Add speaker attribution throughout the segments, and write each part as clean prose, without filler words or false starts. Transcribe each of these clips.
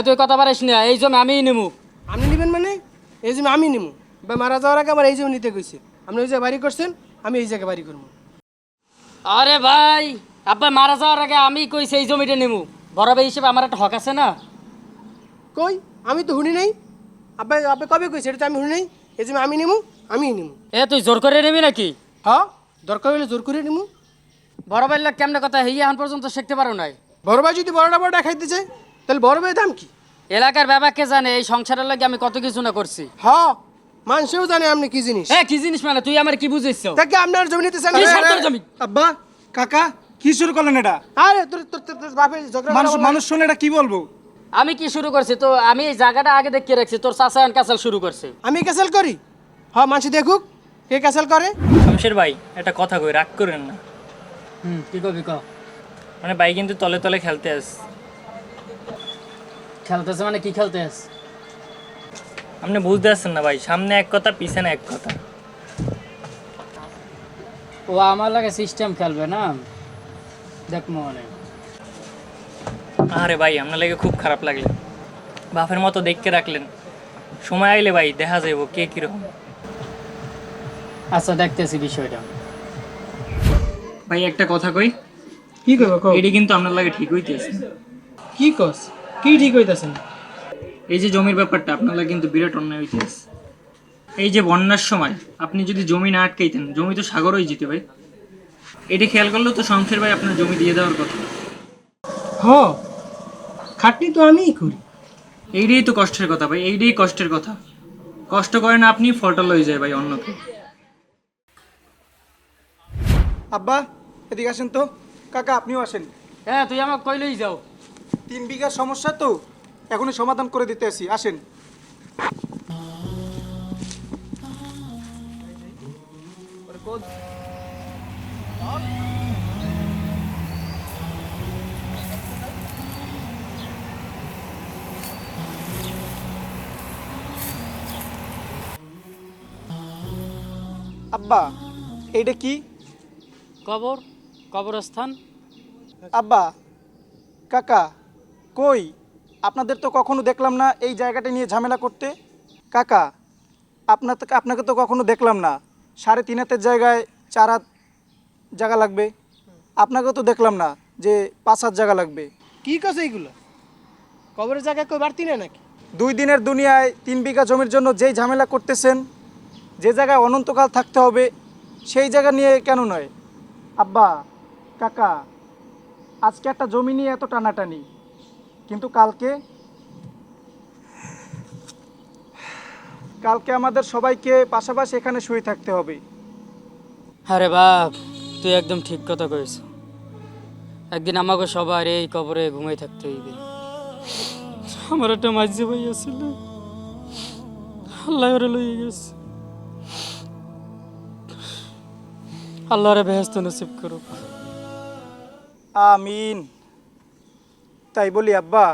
Speaker 1: তুই কথা পারিস না, এই জমি আমিই নেবো।
Speaker 2: আপনি নেবেন মানে? এই জমি আমি নিবো বা মারা যাওয়ার আগে আমার এই জমি নিতে কইছে। আপনি ওই জায়গায় বাড়ি করছেন, আমি এই জায়গায় বাড়ি করবো।
Speaker 1: আরে ভাই, আব্বা মারা যাওয়ার আগে আমি কইছি এই জমিটা নেবো। বড় ভাই হিসেবে আমার একটা হক আছে না?
Speaker 2: কই আমি তো শুনি নাই। আব্বা আব্বা কবে কইছে? এটা তো আমি শুনি নাই। এই জমি আমি নিবো, আমিই নিবো।
Speaker 1: তুই জোর করে নিবি নাকি?
Speaker 2: হ্যাঁ, দরকার হলে জোর করে নিবো।
Speaker 1: বড় ভাইয়ের লোক কেমনে কথা হেই এখন পর্যন্ত শিখতে পারো নাই।
Speaker 2: বড় ভাই যদি বড়টা খাইতে চায় তাহলে বড় ভাইয়ের দাম কি?
Speaker 1: এলাকার ব্যাপারকে জানে এই সংসারের লাগে আমি কত কিছু না করছি।
Speaker 2: হ্যাঁ, মানুষেও জানে আপনি কি জিনিস।
Speaker 1: কি জিনিস মানে তুই আমার কি বুঝিস?
Speaker 2: তাকে আপনার জমি নিতে চান?
Speaker 1: কি শর্তের জমি?
Speaker 3: আব্বা কাকা কি শুরু করলেন এটা?
Speaker 2: আরে তোর তোর তোর তোর বাপের ঝগড়া
Speaker 3: মানুষ
Speaker 2: করা
Speaker 3: মানুষ শুনে এটা কি বলবো?
Speaker 1: আমি কি শুরু করছি? তো আমি এই জায়গাটা আগে দেখিয়ে রাখছি, তোর চাচায়ন কাছাল শুরু করছে।
Speaker 2: আমি ক্যাসেল করি? হ্যাঁ, মানুষ দেখুক কে ক্যাসেল করে।
Speaker 4: শমশের ভাই একটা কথা কই, রাগ করেন না।
Speaker 1: কি কবি ক?
Speaker 4: মানে ভাই কিন্তু তলে তলে খেলতে আস।
Speaker 1: খেলতেছে মানে কি খেলতেছ?
Speaker 4: আপনি বুঝতে পারছেন না ভাই, সামনে এক কথা পিছনে এক কথা।
Speaker 1: ও আমার লাগে সিস্টেম খেলবে না, দেখ মনে।
Speaker 4: আরে ভাই আপনার লাগে খুব খারাপ লাগলে, বাপের মতো দেখতে রাখলেন। সময় আইলে ভাই দেখা যাইব কে কিরকম।
Speaker 1: আচ্ছা দেখতেছি বিষয়টা।
Speaker 4: ভাই একটা কথা কই,
Speaker 2: কি করবো কও?
Speaker 4: এটি কিন্তু আপনার লাগে ঠিক হইতেছে।
Speaker 2: কি কস? কি ঠিক হইতাছেন?
Speaker 4: এই যে জমির ব্যাপারটা আপনার লাগে কিন্তু বিরাট অন্যায় হইতেছে। এই যে বন্যার সময় আপনি যদি জমি না আটকাইতেন, জমি তো সাগরই যেতে ভাই। এটি খেয়াল করলেও তো শমশের ভাই আপনার জমি দিয়ে দেওয়ার কথা।
Speaker 2: হ, খাটনি তো আমিই করি।
Speaker 4: এইটাই তো কষ্টের কথা ভাই, এইটাই কষ্টের কথা। কষ্ট করেন আপনি, ফলটা লই যায় ভাই অন্যকে।
Speaker 3: আব্বা এদিকে আসেন তো। কাকা আপনিও আসেন।
Speaker 1: তুই আমাকে কইলেই যাও।
Speaker 3: 3 বিঘার সমস্যা তো এখনই সমাধান করে দিতে আসি, আসেন। আব্বা এইটা কি?
Speaker 1: কবরস্থান।
Speaker 3: আব্বা কাকা কই, আপনাদের তো কখনো দেখলাম না এই জায়গাটা নিয়ে ঝামেলা করতে। কাকা আপনাকে তো কখনো দেখলাম না 3.5 হাতের জায়গায় 4 হাত জায়গা লাগবে। আপনাকেও তো দেখলাম না যে 5 হাত জায়গা লাগবে।
Speaker 2: কি কস এইগুলো? কবরের জায়গায় কেউ বাড়তি না নাকি?
Speaker 3: 2 দিনের দুনিয়ায় 3 বিঘা জমির জন্য যেই ঝামেলা করতেছেন, যে জায়গায় অনন্তকাল থাকতে হবে সেই জায়গা নিয়ে কেন নয়? আব্বা কাকা আজকে একটা জমি নিয়ে এত টানাটানি, কিন্তু কালকে আমাদের সবাইকে পাশাপাশি এখানে শুয়ে থাকতে হবে।
Speaker 1: আরে বাপ, তুই একদম ঠিক কথা কইছ। একদিন আমাকে সবার এই কবরে ঘুমাই থাকতে হইবে। আমার একটা মাঝি ভাই আছিল, আল্লাহ ওরে লইয়ে গেছে। আল্লাহ রে বেহেশত নসিব করুক।
Speaker 3: আমিন। তাই বলি আব্বা,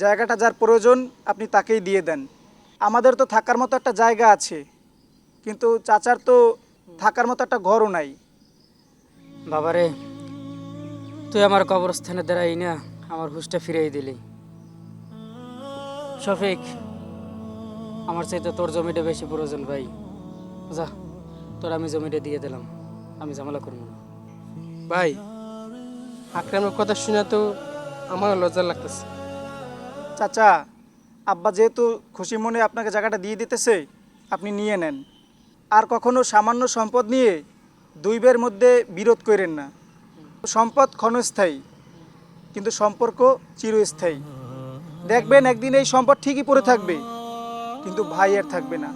Speaker 3: জায়গাটা যার প্রয়োজন আপনি তাকেই দিয়ে দেন। আমাদের তো থাকার মতো একটা জায়গা আছে, কিন্তু চাচার তো থাকার মতো একটা ঘরও নাই।
Speaker 1: বাবারে, তুই আমার কবরস্থানে দাঁড়াই না আমার হুশটা ফিরিয়ে দিলি। শফিক, আমার চাইতে তোর জমিটা বেশি প্রয়োজন ভাই। যা, তোর আমি জমিটা দিয়ে দিলাম, আমি ঝামেলা করবো না।
Speaker 2: ভাই, আকরামের কথা শুনে তো আমার লজ্জা লাগতেছে।
Speaker 3: চাচা আব্বা যেহেতু খুশি মনে আপনাকে জায়গাটা দিয়ে দিতেছে, আপনি নিয়ে নেন। আর কখনো সামান্য সম্পদ নিয়ে 2 ভাইয়ের মধ্যে বিরোধ করেন না। সম্পদ ক্ষণস্থায়ী, কিন্তু সম্পর্ক চিরস্থায়ী। দেখবেন একদিন এই সম্পদ ঠিকই পড়ে থাকবে, কিন্তু ভাই আর থাকবে না।